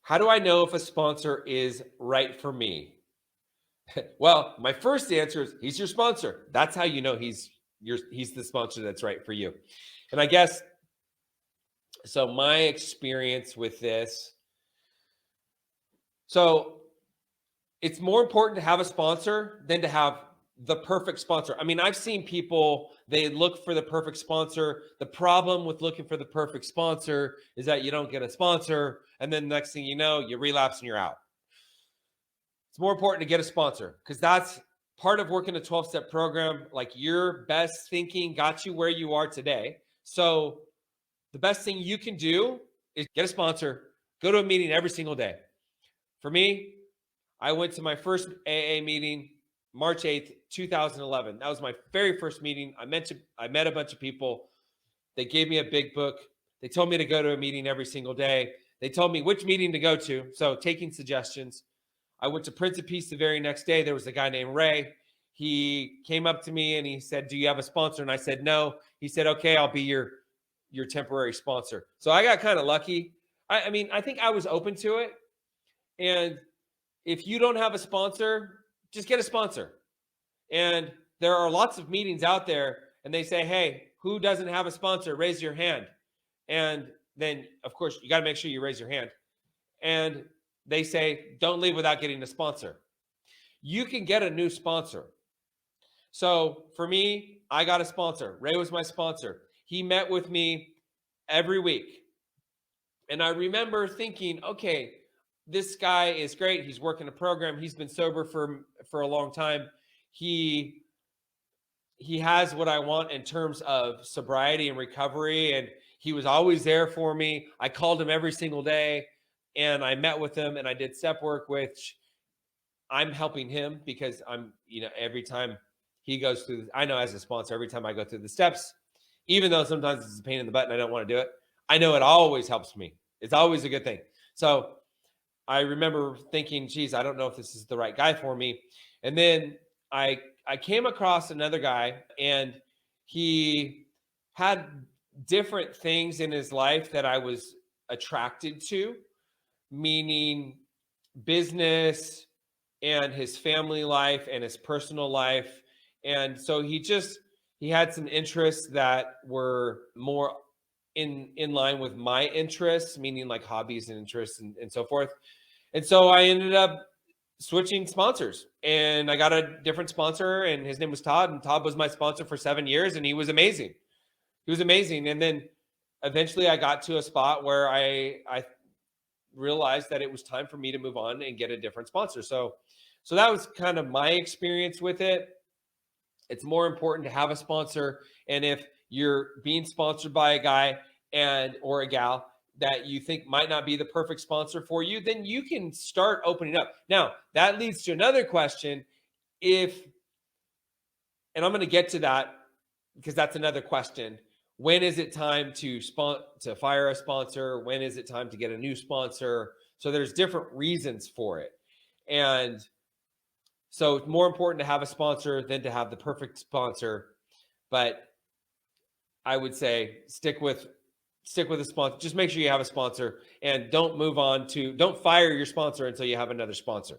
How do I know if a sponsor is right for me? Well, my first answer is he's your sponsor. That's how you know he's the sponsor that's right for you. And I guess so my experience with this, so it's more important to have a sponsor than to have the perfect sponsor. I mean, I've seen people, they look for the perfect sponsor. The problem with looking for the perfect sponsor is that you don't get a sponsor, and then the next thing you know, you relapse and you're out. It's more important to get a sponsor because that's part of working a 12-step program. Like, your best thinking got you where you are today. So the best thing you can do is get a sponsor, go to a meeting every single day. For me, I went to my first AA meeting March 8th, 2011. That was my very first meeting. I met a bunch of people. They gave me a big book. They told me to go to a meeting every single day. They told me which meeting to go to. So taking suggestions. I went to Prince of Peace the very next day. There was a guy named Ray. He came up to me and he said, "Do you have a sponsor?" And I said, "No." He said, "Okay, I'll be your temporary sponsor." So I got kind of lucky. I mean, I think I was open to it. And if you don't have a sponsor, just get a sponsor. And there are lots of meetings out there and they say, "Hey, who doesn't have a sponsor? Raise your hand." And then, of course, you got to make sure you raise your hand. And they say, "Don't leave without getting a sponsor." You can get a new sponsor. So for me, I got a sponsor. Ray was my sponsor. He met with me every week. And I remember thinking, okay, this guy is great. He's working a program. He's been sober for a long time. He has what I want in terms of sobriety and recovery. And he was always there for me. I called him every single day and I met with him and I did step work, which I'm helping him because I'm, every time he goes through, I know as a sponsor, every time I go through the steps, even though sometimes it's a pain in the butt and I don't want to do it, I know it always helps me. It's always a good thing. So I remember thinking, geez, I don't know if this is the right guy for me. And then I came across another guy and he had different things in his life that I was attracted to, meaning business and his family life and his personal life. And so he had some interests that were more in line with my interests, meaning like hobbies and interests and so forth. And so I ended up switching sponsors and I got a different sponsor and his name was Todd, and Todd was my sponsor for 7 years and he was amazing. He was amazing. And then eventually I got to a spot where I realized that it was time for me to move on and get a different sponsor. So that was kind of my experience with it. It's more important to have a sponsor. And if you're being sponsored by a guy or a gal that you think might not be the perfect sponsor for you, then you can start opening up. Now, that leads to another question. And I'm going to get to that because that's another question. When is it time to fire a sponsor? When is it time to get a new sponsor? So there's different reasons for it. And so it's more important to have a sponsor than to have the perfect sponsor. But I would say stick with a sponsor. Just make sure you have a sponsor and don't fire your sponsor until you have another sponsor.